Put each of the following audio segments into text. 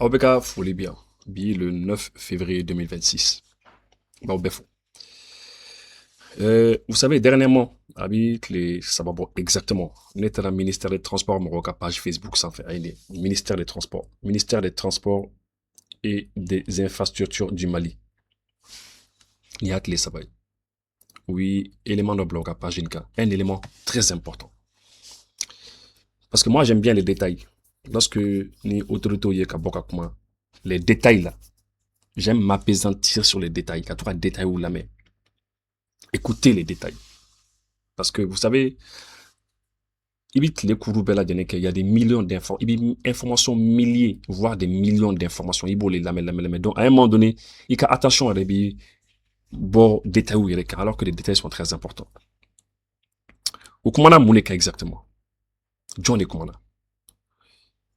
Obeka Folibia, le 9 février 2026. Vous savez, dernièrement, ça va exactement. On était dans le ministère des Transports, mon page Facebook, ça fait ministère des Transports et des Infrastructures du Mali. Il y a que les sabayes. Oui, élément de blog à page un élément très important. Parce que moi, j'aime bien les détails. Lorsque ni autorité les détails là, j'aime m'apaisantir sur les détails. Quand tu as détails ou la main, écoutez les détails. Parce que vous savez, il y a des millions d'informations, milliers, voire des millions d'informations. Donc, à un moment donné, il y a attention à les détails, alors que les détails sont très importants. Au Kumana Mouneka exactement. John et Kumana.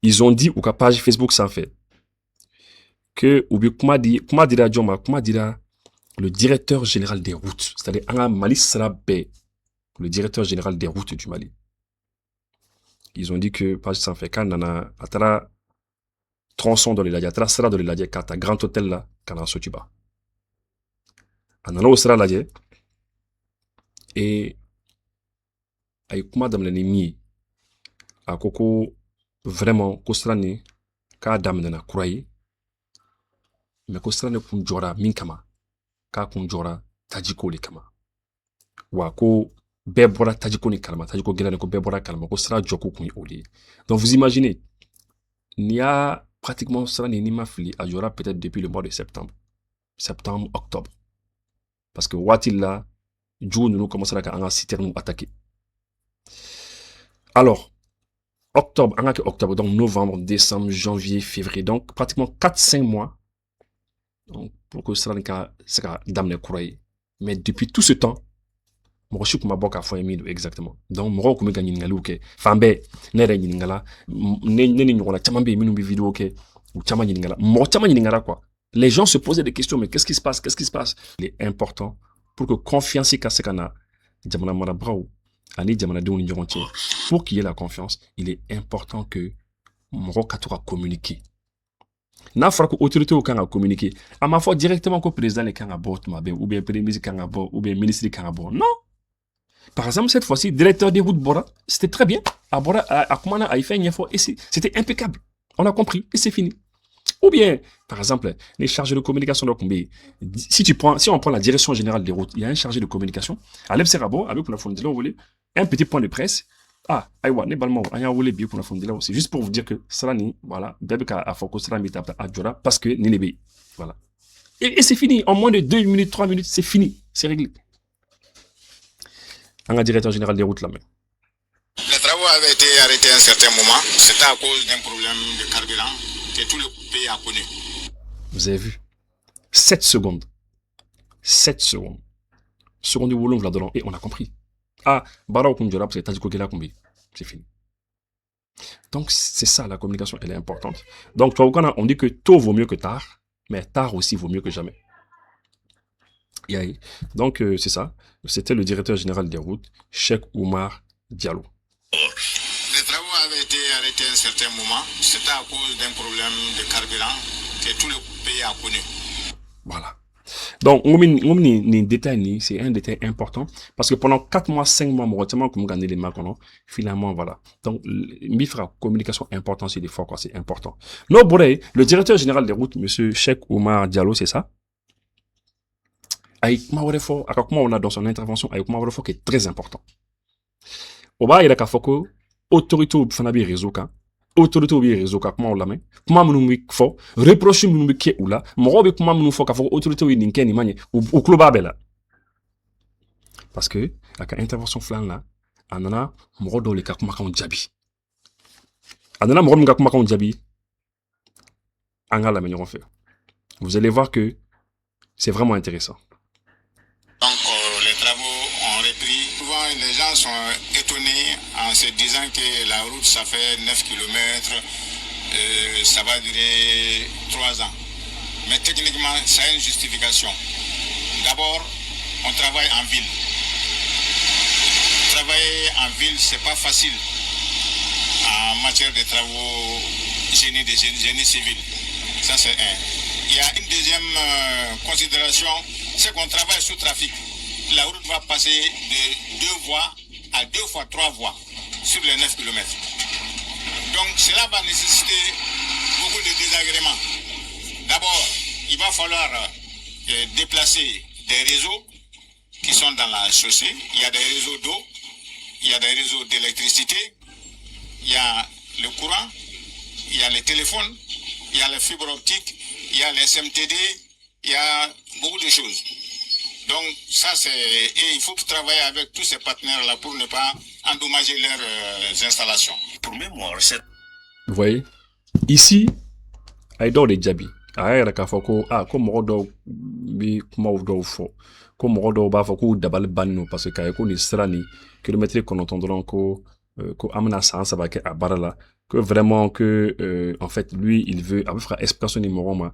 Ils ont dit, ou qu'à page Facebook, ça fait, que, ou bien, comment dira le directeur général des routes, c'est-à-dire, Anga Mali Srabe, le directeur général des routes du Mali. Ils ont dit que, page ça fait, quand on a, atara, tronçon dans les ladies, atara, sera dans les ladies, quand grand hôtel là, quand on a sotuba. On a sera ladies, et, aïe, comment dame l'ennemi, à Koko, vraiment, Kostrani, ka dame na kuraye, mais Kostrani kunjora minkama, ka kunjora tajiko le kama. Wa ko bebora tajiko ni kalama, tajiko gelane ko bebora kalama, ko sera joko kun oli. Donc vous imaginez, il y a pratiquement sera ni mafili à Jora peut-être depuis le mois de septembre, octobre. Parce que Watilla, June nous commence à en citer nous attaquer. Alors, octobre, donc novembre, décembre, janvier, février, donc pratiquement 4-5 mois. Donc, pour que cela sera damné courrier. Mais depuis tout ce temps, je suis exactement. Donc, je suis gagné ngaluke. Fambe, nere ngala, nene ngola chamambe minu bi vidéo ke, ou chama ngala. Mo chama ngala quoi. Les gens se posaient des questions, mais qu'est-ce qui se passe? Qu'est-ce qui se passe? Il est important pour que confiance kasekana jamana marabrao. Pour qu'il y ait la confiance, il est important que Moro Katoura communique. N'a pas que l'autorité au Kanga communiquer. À ma foi, directement que le président est Kanga Bort, ou bien le premier ministre Kanga Bort, ou bien le ministre Kanga Bort. Non. Par exemple, cette fois-ci, directeur des routes Bora, c'était très bien. À Bora, à Kumana, a fait une effort, et c'était impeccable. On a compris, et c'est fini. Ou bien, par exemple, les chargés de communication de Kumbi. Si on prend la direction générale des routes, il y a un chargé de communication. À l'Ebserabo, avec la fondation, vous voulez, un petit point de presse. Ah, aïwa, ne balmo, aya voulez bien pour la fondation. C'est juste pour vous dire que ça ni, voilà, bébé a focus la mitap à Djora parce que ni les voilà. Et c'est fini. En moins de 2 minutes, 3 minutes, c'est fini. C'est réglé. Un directeur général des routes là même. Les travaux avaient été arrêtés à un certain moment. C'était à cause d'un problème de carburant que tout le pays a connu. Vous avez vu 7 secondes. 7 secondes. Seconde du volume, là-dedans. Et on a compris. Ah, Barao Kundjora, parce que Tadjiko Gela Kumbi. C'est fini. Donc, c'est ça, la communication, elle est importante. Donc, on dit que tôt vaut mieux que tard, mais tard aussi vaut mieux que jamais. Donc, c'est ça. C'était le directeur général des routes, Cheikh Oumar Diallo. Les travaux avaient été arrêtés à un certain moment. C'était à cause d'un problème de carburant que tout le pays a connu. Voilà. Donc, c'est un détail important parce que pendant 4 mois, 5 mois, finalement, voilà. Donc, la communication importante, c'est des fois, quoi, c'est important. Non, le directeur général des routes, monsieur Cheikh Oumar Diallo, c'est ça. On a dans son intervention, qui est très important. Oba, il y a qu'à autorité au Fanabi réseau, autorité au réseau, comment on l'a mis, comment on nous fait, reprocher nous qui ou là, moi, comment on nous fait qu'à autorité au Ninken, Imani, ou Klobabela. Parce que, la intervention flan là, on a, moi, dans les cas, comment on jabi. On a, moi, comment on jabi. On a la manière on fait. Vous allez voir que c'est vraiment intéressant. Donc, les travaux ont repris. Souvent, les gens sont étonnés en se disant que la route, ça fait 9 km. ça va durer 3 ans. Mais techniquement, ça a une justification. D'abord, on travaille en ville. Travailler en ville, c'est pas facile en matière de travaux génie civil. Ça, c'est un. Il y a une deuxième considération, c'est qu'on travaille sous trafic. La route va passer de 2 voies à 2 fois 3 voies sur les 9 km. Donc, cela va nécessiter beaucoup de désagréments. D'abord, il va falloir déplacer des réseaux qui sont dans la chaussée. Il y a des réseaux d'eau, il y a des réseaux d'électricité, il y a le courant, il y a les téléphones, il y a les fibres optiques, il y a les SMTD, il y a beaucoup de choses. Donc ça c'est... Et il faut travailler avec tous ces partenaires-là pour ne pas endommager leurs installations. Pour mémoire, c'est... Vous voyez? Ici, Aïdor de Djabi. Aïra Kafoko, comme Rodo, bi Maudo fo. Comme Rodo Bafoko, Dabal Bano, parce que Kayako ni Strani, kilométrique qu'on entendra ko amena sans avec à Barala, que vraiment que, en fait, lui, il veut, avec frère explication numéro 1.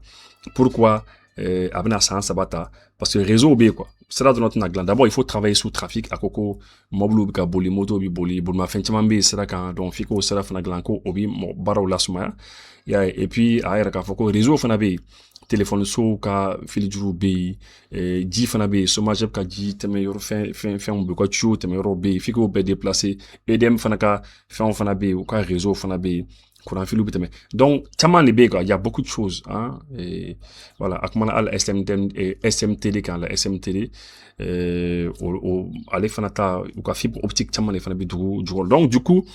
Pourquoi, amena sans sabata? Parce que le réseau B, quoi. C'est là de notre naglan. D'abord, il faut travailler sous trafic à Koko, Moblou, Boli, Moto, Boli, Boulma, Fentimambi, c'est là quand, donc, Fiko, c'est là, Fanaglanko, Obi, Barao, Lasuma. Et puis, à Aïra Kafoko, réseau, Fanabi. Téléphone so ka fili juru be ji fana be somage ka ji teme yoro fin be ko chu teme yoro be fiko be déplacer edem fana ka fin fana be ou ka réseau fana be courant filu be teme donc tellement ne be quoi il y a beaucoup de choses hein et voilà akmana al SMTD quand la SMTD au aller fana ta ou ka fibre optique tellement ne fana be du donc du coup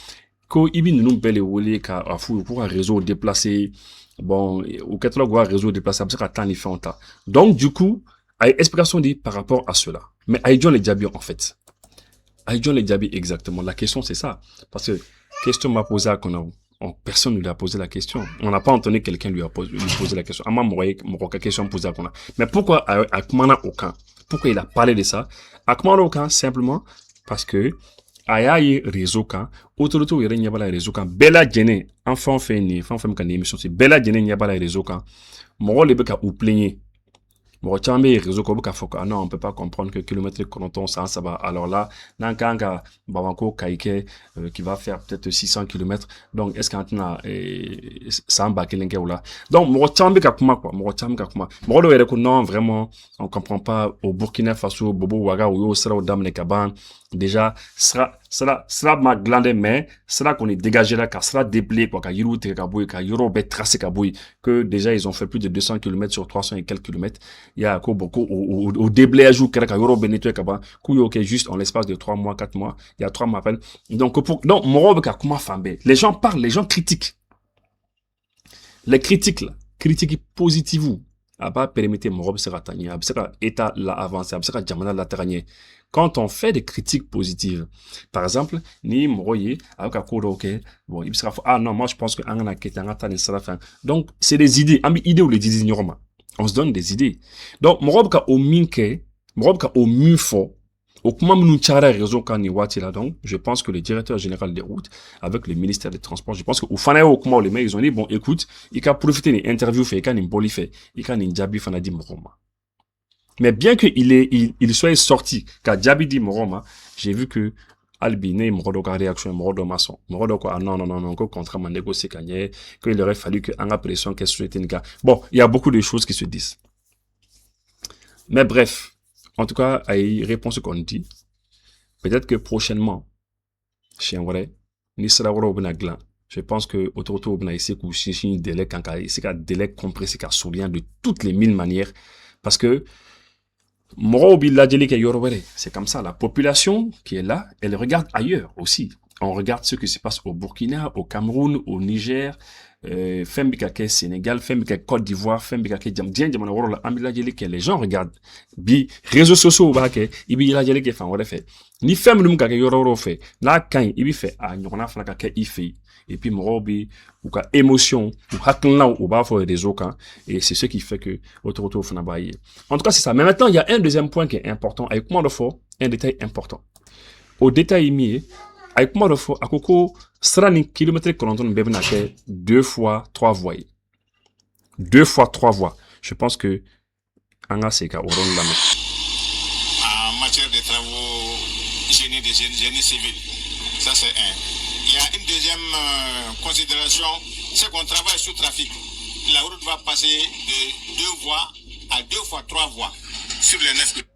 ko ibi nous belle wole ka afu pour un réseau déplacé. Bon, au catalogue, réseau déplacé, c'est qu'à les fait donc, du coup, il y a explication dit par rapport à cela. Mais Aïdjon les Djabi, en fait. Aïdjon les Djabi, exactement. La question, c'est ça. Parce que, question m'a posé à Konao. Personne ne lui a posé la question. On n'a pas entendu quelqu'un lui poser la question. Ama Moroka question posée à Konao. Mais pourquoi Akmana Okan? Pourquoi il a parlé de ça? Akmana Okan, simplement, parce que, ayaye réseau kan autorité yere nyabala réseau kan bela jene enfant fait ni enfant fait kan émission c'est bela jene nyabala réseau kan mo le be ka ou plaigner mo chambe réseau ko be ka foka non on peut pas comprendre que kilomètre chronoton ça va alors là nankanga babanko kaike qui va faire peut-être 600 km donc est-ce qu'en tena ça va kelenge ou là donc mo chambe ka kuma quoi mo chambe ka kuma mo lo yere ko non vraiment on comprend pas au Burkina Faso bobo waga ou yo sera au damne kaban déjà sera ma glande mais sera qu'on est dégagé là car sera déblé quoi car yuru te kaboui car yoro bet tracé kaboui que déjà ils ont fait plus de 200 km sur 300 et quelques kilomètres il y a encore beaucoup au déblayage ou car yoro benetoué kaba kuyo que juste en l'espace de 3 mois 4 mois il y a 3 mois à peine donc morobe ka kuma fambe les gens parlent les gens critiquent les critiques là critiques positives a pas permettre morobe sera tagné a sera état là avancé a sera jamana la teragné. Quand on fait des critiques positives, par exemple, ni moroye avec un cours ok, bon, il sera ah non, moi je pense que angana ketanga tani sera fin. Donc c'est des idées, ambi idées ou les idées ignorement. On se donne des idées. Donc morobe ka au minke, morobe ka au mufo, au comment nous tchara réseau kan ni wati là donc, je pense que le directeur général des routes avec le ministère des Transports, je pense que au fanae au comment les mecs ils ont dit bon écoute, il ka profiter des interviews fait kan ni boli fait, il kan ni jabi fana di moroma. Mais bien qu'il soit sorti, car Djabi dit Moroma, j'ai vu que Albine, Morodo ka réaction, Morodo maçon. Morodo quoi, non, que contrairement négocier Kanye, qu'il aurait fallu que Anga pression qu'elle soit une gars. Bon, il y a beaucoup de choses qui se disent. Mais bref, en tout cas, à y répondre ce qu'on dit, peut-être que prochainement, chez un vrai, Nisra Woro Benaglan, je pense que autour de ici, que c'est un délai, c'est un délai compressé, car souriant de toutes les 1000 manières, parce que c'est comme ça, la population qui est là, elle regarde ailleurs aussi. On regarde ce qui se passe au Burkina, au Cameroun, au Niger, Fembikake Sénégal, Fembikake Côte d'Ivoire, Fembikake les gens regardent. Bi réseaux sociaux ibi la jeli ke fan wala fait. Ni fem dum kake yororo fait. La kan ibi fait a nyona fana kake ifi. Et puis morobi ou ka émotion ou haklan ou ba fo réseau kan et c'est ce qui fait que autour fana baye. En tout cas, c'est ça. Mais maintenant, il y a un deuxième point qui est important avec moi de fort, un détail important. Au détail mis Avec moi, refo, à Koko, sera ni kilomètre qu'on bébé n'a que 2 fois 3 voies. 2 fois 3 voies. Je pense que, Anga Seka, Oron la En matière de travaux, génie civil. Ça, c'est un. Il y a une deuxième considération, c'est qu'on travaille sous trafic. La route va passer de 2 voies à 2 fois 3 voies sur les 9 km.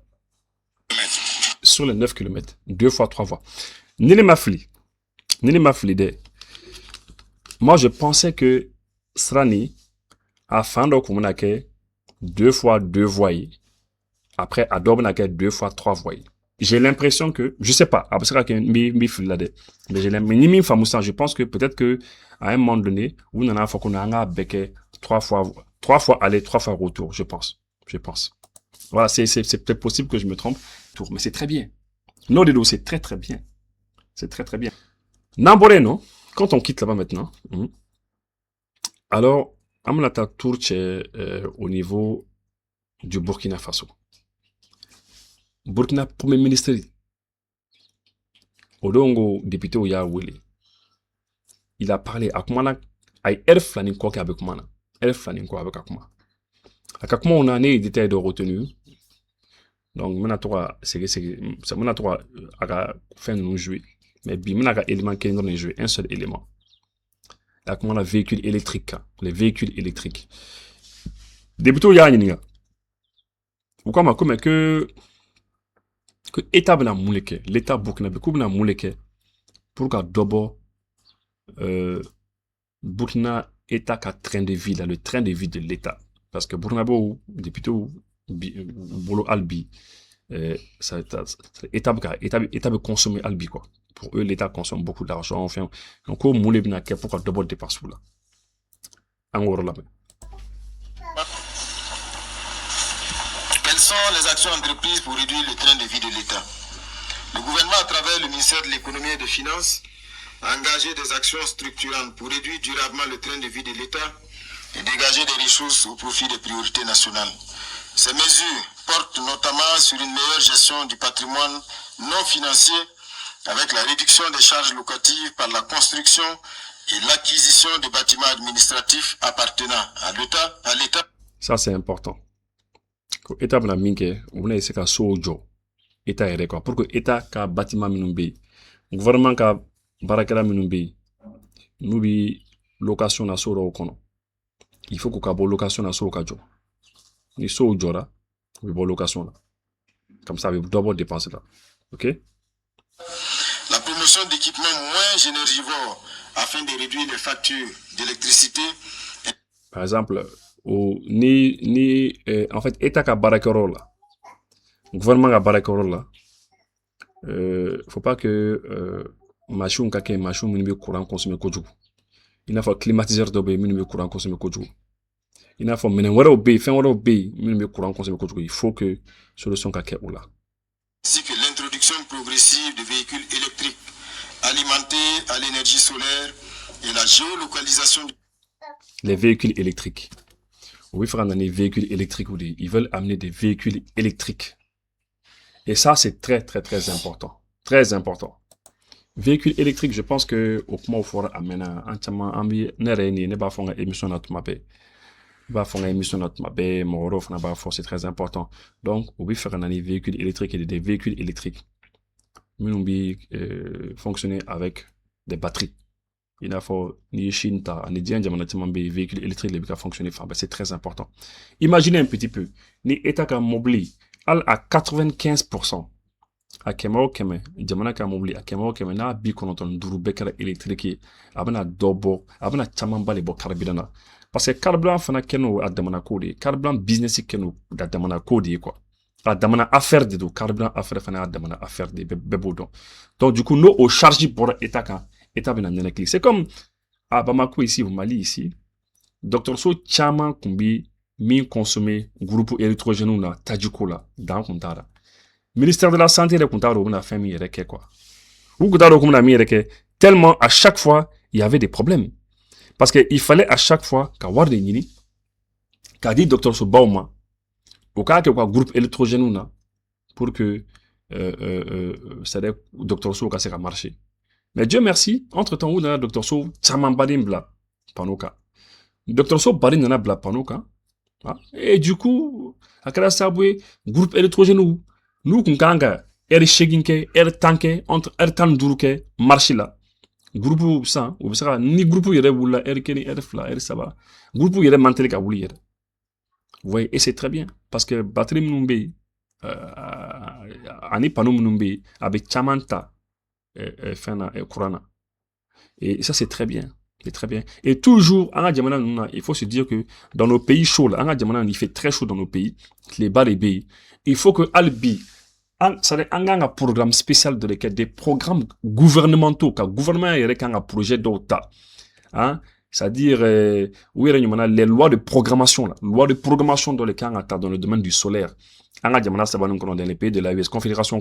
Sur les 9 km, 2 fois 3 voies. Nini Mafli de. Moi, je pensais que Srani a fait donc 2 fois 2 voies. Après, Adobe n'a que 2 fois 3 voies. J'ai l'impression que, je sais pas, après ça, mais j'ai l'impression, je pense que peut-être que, à un moment donné, où on a fait qu'on a avec 3 fois aller, 3 fois retour, je pense. Voilà, c'est peut-être possible que je me trompe, mais c'est très bien. Nodelo, c'est très très bien. C'est très très bien. Nambore, non? Quand on quitte là-bas maintenant, alors, Amunata Tourche au niveau du Burkina Faso. Burkina Premier ministre, Odongo député Oya Wele, il a parlé à Kumana, à Erflanin Koke avec Kumana. Erflanin Koke avec Akuma. À Kakuma, on a un détail de retenue. Donc, ça m'a toi à faire nous jouer. Mais bien, on a un élément qui est dans jouer, un seul élément. Là, comment on a véhicule électrique, les véhicules électriques. Député Oya Ninga. Pourquoi ma comme que état bena mouleke, l'état burkinabé ko bena mouleke pour ka dobo Burkina état ka train de vie là, le train de vie de l'état, parce que Burkinabé député bolo albi ça état be consommer albi quoi. Pour eux l'état consomme beaucoup d'argent, enfin donc ko moulé bena ke pour ka dobo dépasse là en gros là. Quelles sont les actions entreprises pour réduire le train de vie de l'État? Le gouvernement, à travers le ministère de l'économie et des finances, a engagé des actions structurantes pour réduire durablement le train de vie de l'État et dégager des ressources au profit des priorités nationales. Ces mesures portent notamment sur une meilleure gestion du patrimoine non financier avec la réduction des charges locatives par la construction et l'acquisition de bâtiments administratifs appartenant à l'État. Ça c'est important. État bena minke, on a essayé ka sojo. État est quoi pour que État ka bâtiment minumbe, gouvernement ka barakela minumbe, nous bi location na soro okono. Il faut que bo location na soro kajo. Ni sojo là, bi bo location là. Comme ça, bi double dépense là. OK? La promotion d'équipements moins énergivores afin de réduire les factures d'électricité. Par exemple, en fait État ka barakero là. Gouvernement ka barakero là. Faut pas que machine kake machine minimum courant consommer koju. Il faut climatiseur de be minimum courant consommer koju. Il faut menen wara be fin wara be minimum courant consommer koju. Il faut que solution kake ou là. Ainsi que l'introduction progressive de véhicules électriques alimentés à l'énergie solaire et la géolocalisation. Les véhicules électriques. Oui, faire des véhicules électriques ou ils veulent amener des véhicules électriques. Et ça, c'est très, très, très important. Très important. Véhicules électriques, je pense que au moment où il faut amener entièrement ne pas faire une émission notre mapé. Ba faire une émission notre mapé, mon c'est très important. Donc, oui, faire des véhicules électriques et des véhicules électriques. Nous fonctionner avec des batteries. Il faut ni Chine ta ni bien diamant des véhicules électriques les fonctionner c'est très important. Imaginez un petit peu ni état ka mobile à 95% à kemao keme jamana ka mobile à kemao keme na bi konoton duru bekara électrique abana dobo abana chamamba le bo carburant parce que carburant fana keno adamana code carburant business keno adamana code quoi adamana affaire de do carburant affaire fana adamana affaire de bebodon donc du coup nous au charge pour état ka état bena nene clic. C'est comme à Bamako ici au Mali ici Dr So chama kumbi min consommer groupe électrogène na tajiko la dans kontara ministère de la santé le kontara on a fait mi reke quoi ou kontara comme na mi reke tellement à chaque fois il y avait des problèmes parce que il fallait à chaque fois ka war de nini ka dit Dr So bauma au cas que quoi groupe électrogène na pour que c'est Dr So ka se marcher. Mais Dieu merci, entre-temps, où nana Dr. So, tchaman badin bla, panoka. Dr. So badin nana bla panoka. Et du coup, à kala sabwe, groupe électrogène nous kunkanga, sheginke, tanke, entre tan duruke, marche là. Groupe ça, ou ça, ni groupe yere wula, keni, fla, saba. Groupe yere mantele ka wuli yere. Vous voyez, et c'est très bien, parce que batterie mnumbe, ani pano mnumbe, avec chamanta, fena, kurana. Et ça, c'est très bien. C'est très bien. Et toujours, il faut se dire que dans nos pays chauds, il fait très chaud dans nos pays, les bas les pays. Il faut que Albi, ça a un programme spécial de lesquels des programmes gouvernementaux, car le gouvernement a un projet d'autre. Hein? C'est-à-dire, les lois de programmation, loi de programmation dans les cas dans le domaine du solaire. Dans les pays de la US, Confédération,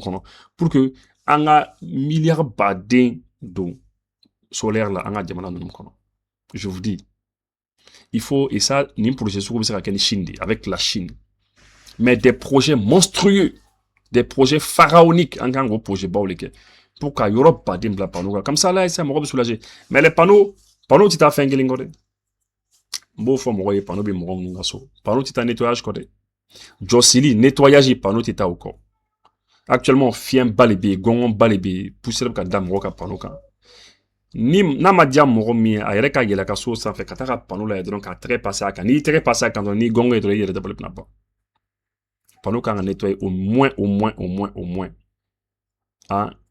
pour que un milliard badin d'eau solaire là, je vous dis, il faut, et ça, ni projet avec la Chine, mais des projets monstrueux, des projets pharaoniques, un gros projet pour qu'à Europe pas de panneaux comme ça là, ça me soulager. Mais les panneaux tu t'as fait un guélingode. Bon, faut m'envoyer panneaux bien mon gasso. Panneaux tu t'as nettoyage côté. Jossili nettoyage panneaux tu t'as au corps. Actuellement, fien balébé, gongon balébé, poussière ka dam roka panneaux ka. Ni na ma dia moro mi a yere ka yela ka so ça fait kataka panneau là donc à très passer à ni très passer quand on ni gongo et yere de balé pas. Panneau ka nettoyer au moins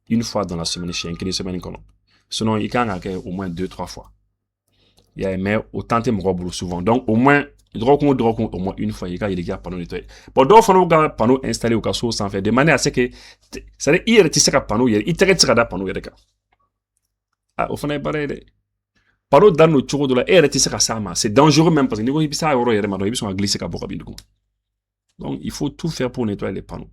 une fois dans la semaine chez une semaine comme sinon il can au moins 2-3 fois. Il y a mais autant de me souvent donc au moins au moins une fois il y a panneau nettoyer. Bon donc faut ga panneau installé au cas so sans faire de manière à ce que ça dire il tisse panneau il tire da panneau yere ka. Au fond, panneau dans le tour de la c'est dangereux même parce que nous ils glisser donc il faut tout faire pour nettoyer les panneaux.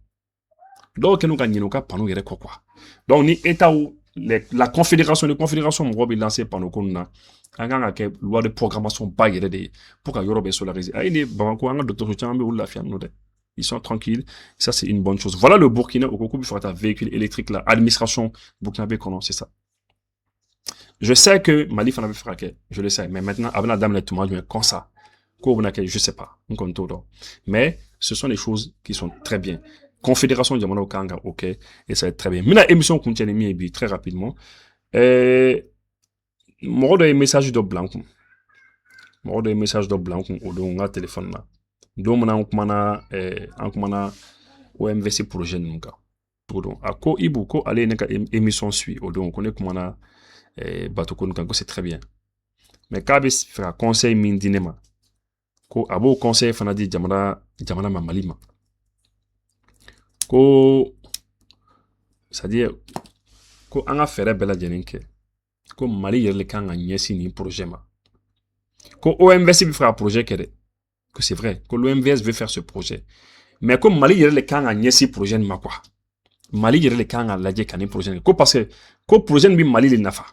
Donc nous gagnons nos panneaux quoi. Donc ni état où la confédération Europe lancé panneau qu'on a un loi de programmation pas pour que Europe est solarisé. Ils sont tranquilles, ça c'est une bonne chose. Voilà le Burkina au concours pour un véhicule électrique là, administration burkinabé c'est ça. Je sais que Mali fan avait fraqué, je le sais, mais maintenant, avant la dame les tomates, comme ça, je sais pas, mais ce sont des choses qui sont très bien. Confédération de Diamano Kanga, ok, et ça va être très bien. Mais la émission contient les miens très rapidement. Mon de message de blanc, au téléphone là. Donc, on a OMVC projet nous à ko ibu ko aller neka émission suit donc on est comme on a bateau c'est très bien mais kabis faire conseil min dinema ko abo conseil fana di jamana malima ko c'est-à-dire ko anga faire bela jeninke ko mali yerle kanga nyesi ni projet ma ko OMVS bi faire projet kede que c'est vrai que l'OMVS veut faire ce projet mais comme mali yerle kanga nyesi projet ma quoi Mali yɛrɛ le kan ka lajɛ ka ni projet ko parce que ko projet bi Mali le nafa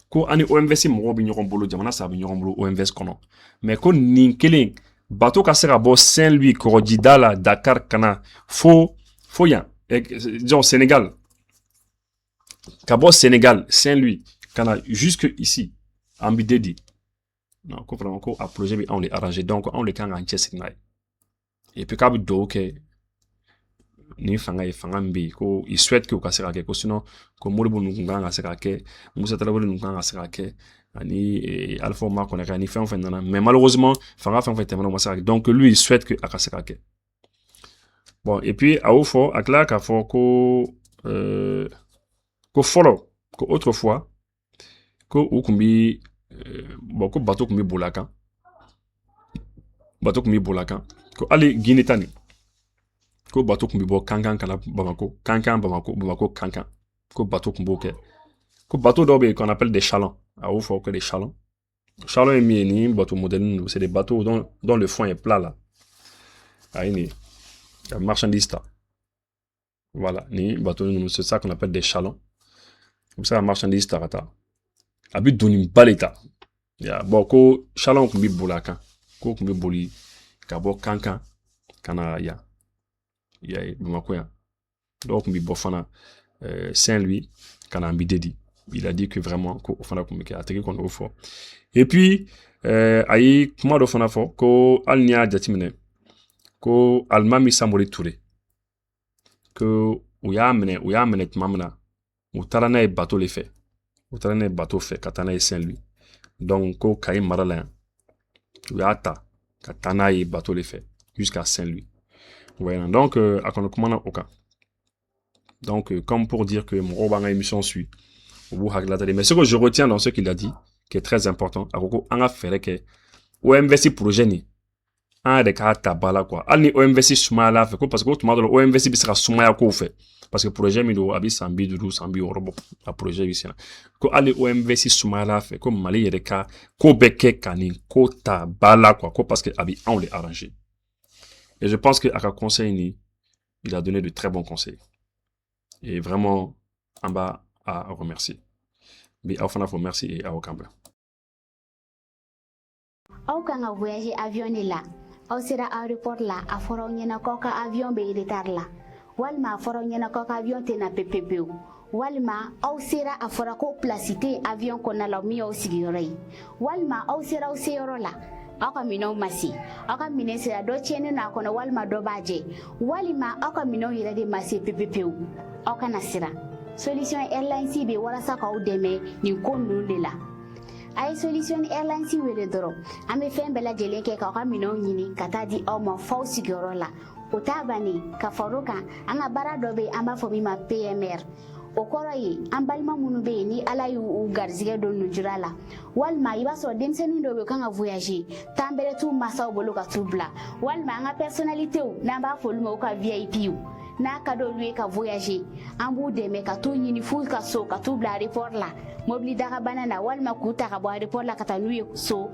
ko ani OMVS mɔgɔw bi ɲɔgɔn bolo jamana saba bi ɲɔgɔn bolo OMVS kɔnɔ mais ko nin kelen bateau ka se ka bɔ Saint-Louis Kɔgɔjida la Dakar kana fo yan disons Sénégal ka bɔ Sénégal Saint-Louis kana jusque ici an bi dedi non ko vraiment ko a projet bi on les arrangé donc on le kan ka cɛsiri n'a ye et puis k'a bi dɔw kɛ ni fanga mbi ko il souhaite que kasera ke ko sinon ko moribo nunga nga sera ke Moussa Traoré nunga nga sera ke ani Alpha Omar ko ni fin nana mais malheureusement fanga tellement masaka donc lui il souhaite que akasera ke bon et puis a ofo akla ka fo ko follow ko autrefois ko ukumbi bon ko bateau kumbi bolaka ko ali Guinée-Tani ko bateau kumbi bo kankan kana Bamako kankan ko bateau kumbo ke ko bateau d'obe qu'on appelle des chalands à haut fort que des chalands est ni bateau moderne c'est des bateaux dont le fond est plat là ni marchandise voilà ni bateau c'est ça qu'on appelle des chalands comme ça marchandise tarata abi doni baleta ya boko chalands kumbi bolaka ko kumbi boli ka bo kankan kana ya Bamako ya donc mi bofana Saint-Louis Kanambidedi. Il a dit que vraiment, ko fana kumike ateki qu'on au fort. Et puis, ayi kuma do fana fo ko alnia jatimene ko almami Samori Touré que u y'a minɛ tuma min na u taara n'a ye bateau le fɛ u taara n'a ye bateau fɛ ka taa n'a ye Saint-Louis donc ko Kayi mara la yan u y'a ta ka taa n'a ye bateau le fɛ jusqu'à Saint-Louis voilà donc a kɔni kumana o kan donc comme pour dire que mɔgɔw b'an ka émission suit u b'u hakilata de mais ce que je retiens dans ce qu'il a dit qui est très important a ko ko an ka fɛɛrɛ kɛ OMVS projet nin an yɛrɛ k'a ta ba la quoi hali ni OMVS sumayala fɛ ko parce que o tuma dɔ la OMVS bɛ se ka sumaya kow fɛ parce que projet min don a bɛ san 50 san 60 bɔ a projet bɛ sen na ko hali OMVS sumayala fɛ ko Mali yɛrɛ ka ko bɛɛ kɛ ka nin ko ta ba la quoi ko parce que a bɛ anw de arranger et je pense que a ka conseil ni il a donné de très bons conseils et vraiment an b'a a remercier bi aw fana fo merci et aw kan bila aw kan ka voyager avion de la aw sera aéroport la a fɔra aw ɲɛna k'aw ka avion bɛ retard la walima a fɔra aw ɲɛna k'aw ka avion tɛna pepepewu walima aw sera a fɔra ko place tɛ avion kɔnɔna la min y'aw sigiyɔrɔ ye walima aw sera aw seyɔrɔ la aw ka minɛnw ma se aw ka minɛn sera dɔ tiɲɛnen n'a kɔnɔ walima dɔ b'a jɛ walima aw ka minɛnw yɛrɛ de ma se pepepewu aw kana siran Solution Airlines bɛ walasa k'aw dɛmɛ nin ko ninnu de la a ye Solution Airlines wele dɔrɔn an bɛ fɛn bɛɛ lajɛlen kɛ k'aw ka minɛnw ɲini ka taa di aw ma f'aw sigiyɔrɔ la o t'a bannen ka far'o kan an ka baara dɔ bɛ yen an b'a fɔ min ma PMR o kɔrɔ ye an balima minnu bɛ yen ni Ala y'u garizigɛ don nujura la walima i b'a sɔrɔ denmisɛnnin dɔw bɛ yen u kan ka voyager temps bɛrɛ t'u mansaw bolo ka t'u bila walima an ka personnalités n'an b'a fɔ olu ma u ka VIP n'a ka d'olu ye ka voyager an b'u dɛmɛ ka t'u ɲini f'u ka so ka t'u bila aéroport la mobili dagabana na walima k'u ta ka bɔ aéroport la ka taa n'u ye so